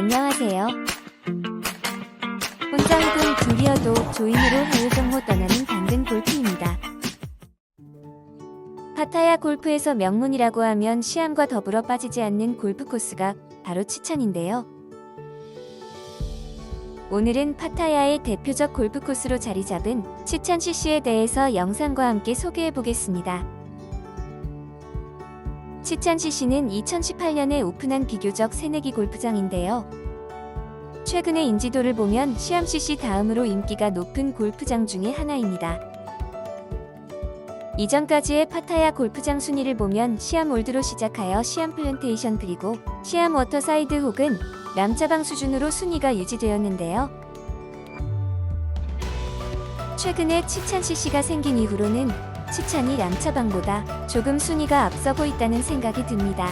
안녕하세요. 혼자이든 둘이어도 조인으로 해외 정모 떠나는 당근 골프입니다. 파타야 골프에서 명문이라고 하면 시암과 더불어 빠지지 않는 골프 코스가 바로 치찬인데요. 오늘은 파타야의 대표적 골프 코스로 자리 잡은 치찬 CC에 대해서 영상과 함께 소개해 보겠습니다. 치찬 CC는 2018년에 오픈한 비교적 새내기 골프장인데요. 최근의 인지도를 보면 시암 CC 다음으로 인기가 높은 골프장 중에 하나입니다. 이전까지의 파타야 골프장 순위를 보면 시암 올드로 시작하여 시암 플랜테이션 그리고 시암 워터사이드 혹은 람차방 수준으로 순위가 유지되었는데요. 최근에 치찬 CC가 생긴 이후로는 치찬이 람차방보다 조금 순위가 앞서고 있다는 생각이 듭니다.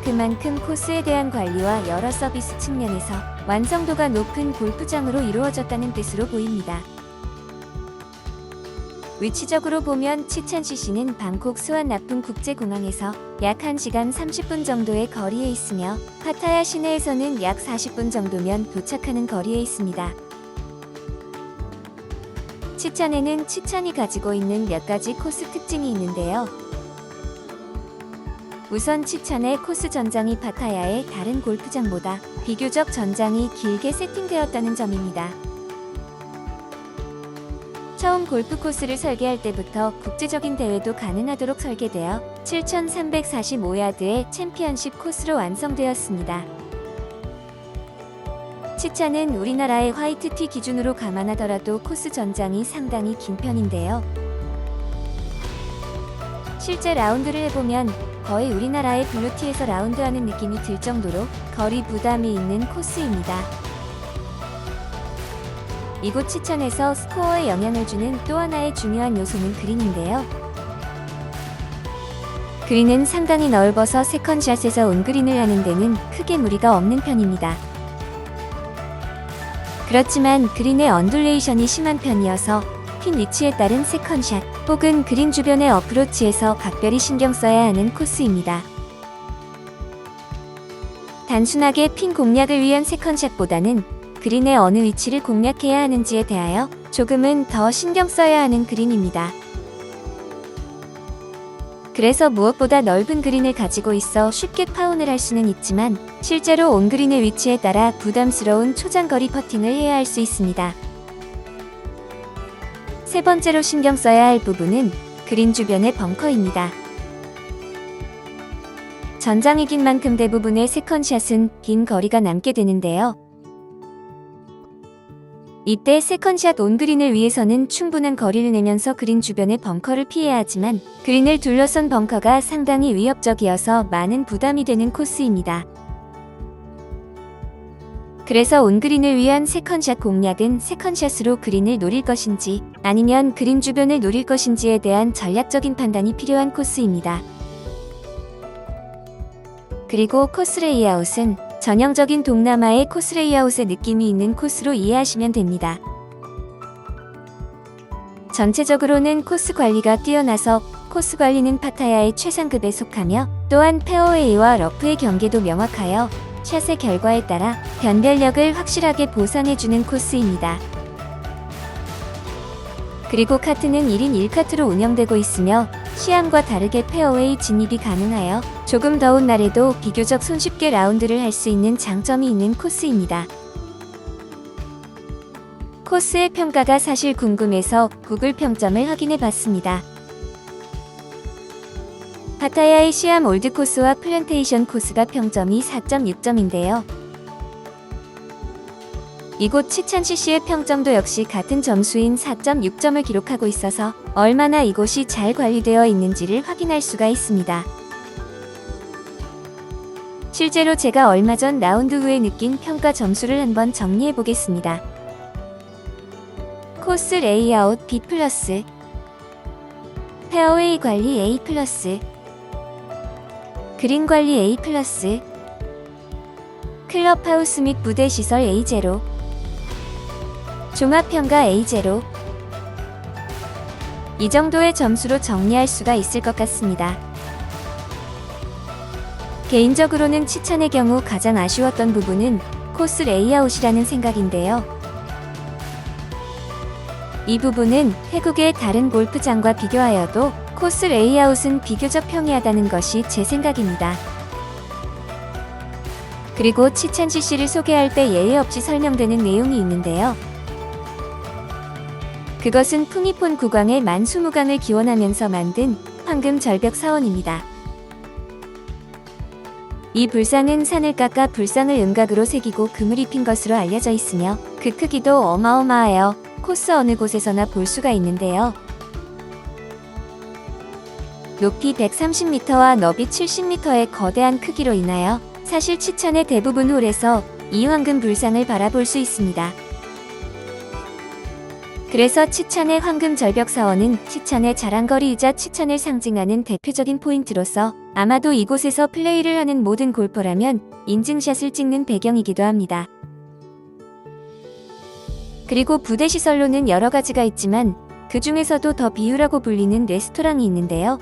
그만큼 코스에 대한 관리와 여러 서비스 측면에서 완성도가 높은 골프장으로 이루어졌다는 뜻으로 보입니다. 위치적으로 보면 치찬 CC는 방콕 스완나푼 국제공항에서 약 1시간 30분 정도의 거리에 있으며 파타야 시내에서는 약 40분 정도면 도착하는 거리에 있습니다. 치찬에는 치찬이 가지고 있는 몇 가지 코스 특징이 있는데요. 우선 치찬의 코스 전장이 파타야의 다른 골프장보다 비교적 전장이 길게 세팅되었다는 점입니다. 처음 골프 코스를 설계할 때부터 국제적인 대회도 가능하도록 설계되어 7,345야드의 챔피언십 코스로 완성되었습니다. 치찬은 우리나라의 화이트티 기준으로 감안하더라도 코스 전장이 상당히 긴 편인데요. 실제 라운드를 해보면 거의 우리나라의 블루티에서 라운드하는 느낌이 들 정도로 거리 부담이 있는 코스입니다. 이곳 치찬에서 스코어에 영향을 주는 또 하나의 중요한 요소는 그린인데요. 그린은 상당히 넓어서 세컨샷에서 온그린을 하는 데는 크게 무리가 없는 편입니다. 그렇지만 그린의 언듈레이션이 심한 편이어서 핀 위치에 따른 세컨샷 혹은 그린 주변의 어프로치에서 각별히 신경 써야 하는 코스입니다. 단순하게 핀 공략을 위한 세컨샷보다는 그린의 어느 위치를 공략해야 하는지에 대하여 조금은 더 신경 써야 하는 그린입니다. 그래서 무엇보다 넓은 그린을 가지고 있어 쉽게 파혼을 할 수는 있지만 실제로 온그린의 위치에 따라 부담스러운 초장거리 퍼팅을 해야 할 수 있습니다. 세 번째로 신경 써야 할 부분은 그린 주변의 벙커입니다. 전장이 긴 만큼 대부분의 세컨샷은 긴 거리가 남게 되는데요. 이때 세컨샷 온그린을 위해서는 충분한 거리를 내면서 그린 주변의 벙커를 피해야 하지만 그린을 둘러선 벙커가 상당히 위협적이어서 많은 부담이 되는 코스입니다. 그래서 온그린을 위한 세컨샷 공략은 세컨샷으로 그린을 노릴 것인지 아니면 그린 주변을 노릴 것인지에 대한 전략적인 판단이 필요한 코스입니다. 그리고 코스 레이아웃은 전형적인 동남아의 코스 레이아웃의 느낌이 있는 코스로 이해하시면 됩니다. 전체적으로는 코스 관리가 뛰어나서 코스 관리는 파타야의 최상급에 속하며 또한 페어웨이와 러프의 경계도 명확하여 샷의 결과에 따라 변별력을 확실하게 보상해주는 코스입니다. 그리고 카트는 1인 1카트로 운영되고 있으며 시암과 다르게 페어웨이 진입이 가능하여 조금 더운 날에도 비교적 손쉽게 라운드를 할 수 있는 장점이 있는 코스입니다. 코스의 평가가 사실 궁금해서 구글 평점을 확인해 봤습니다. 파타야의 시암 올드 코스와 플랜테이션 코스가 평점이 4.6점인데요. 이곳 치찬 CC의 평점도 역시 같은 점수인 4.6점을 기록하고 있어서 얼마나 이곳이 잘 관리되어 있는지를 확인할 수가 있습니다. 실제로 제가 얼마 전 라운드 후에 느낀 평가 점수를 한번 정리해 보겠습니다. 코스 레이아웃 B+, 페어웨이 관리 A+, 그린 관리 A+, 클럽하우스 및 무대 시설 A0, 종합평가 A0. 이 정도의 점수로 정리할 수가 있을 것 같습니다. 개인적으로는 치찬의 경우 가장 아쉬웠던 부분은 코스 레이아웃이라는 생각인데요. 이 부분은 태국의 다른 골프장과 비교하여도 코스 레이아웃은 비교적 평이하다는 것이 제 생각입니다. 그리고 치찬 CC를 소개할 때 예외 없이 설명되는 내용이 있는데요. 그것은 푸니폰 국왕의 만수무강을 기원하면서 만든 황금 절벽 사원입니다. 이 불상은 산을 깎아 불상을 음각으로 새기고 금을 입힌 것으로 알려져 있으며 그 크기도 어마어마하여 코스 어느 곳에서나 볼 수가 있는데요. 높이 130m와 너비 70m의 거대한 크기로 인하여 사실 치찬의 대부분 홀에서 이 황금 불상을 바라볼 수 있습니다. 그래서 치찬의 황금 절벽 사원은 치찬의 자랑거리이자 치찬을 상징하는 대표적인 포인트로서 아마도 이곳에서 플레이를 하는 모든 골퍼라면 인증샷을 찍는 배경이기도 합니다. 그리고 부대 시설로는 여러 가지가 있지만 그 중에서도 더 비유라고 불리는 레스토랑이 있는데요.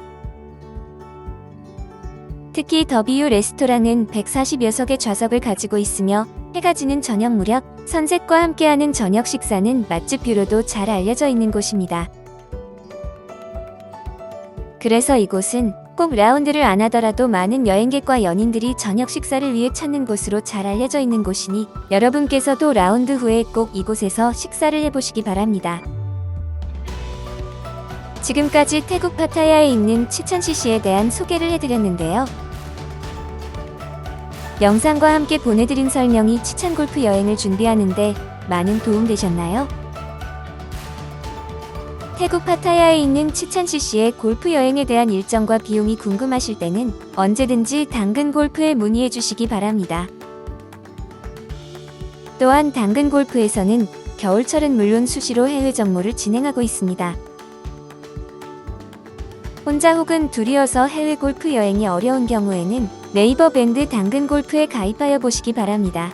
특히 더 비유 레스토랑은 140여석의 좌석을 가지고 있으며 해가 지는 저녁 무렵 선셋과 함께하는 저녁 식사는 맛집 뷰로도 잘 알려져 있는 곳입니다. 그래서 이곳은 꼭 라운드를 안 하더라도 많은 여행객과 연인들이 저녁 식사를 위해 찾는 곳으로 잘 알려져 있는 곳이니 여러분께서도 라운드 후에 꼭 이곳에서 식사를 해보시기 바랍니다. 지금까지 태국 파타야에 있는 치찬 CC에 대한 소개를 해드렸는데요. 영상과 함께 보내드린 설명이 치찬 골프 여행을 준비하는데 많은 도움 되셨나요? 태국 파타야에 있는 치찬 CC의 골프 여행에 대한 일정과 비용이 궁금하실 때는 언제든지 당근 골프에 문의해 주시기 바랍니다. 또한 당근 골프에서는 겨울철은 물론 수시로 해외 정모를 진행하고 있습니다. 혼자 혹은 둘이어서 해외 골프 여행이 어려운 경우에는 네이버 밴드 당근 골프에 가입하여 보시기 바랍니다.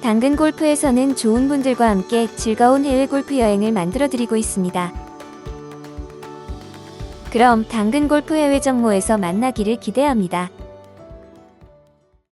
당근 골프에서는 좋은 분들과 함께 즐거운 해외 골프 여행을 만들어 드리고 있습니다. 그럼 당근 골프 해외 정모에서 만나기를 기대합니다.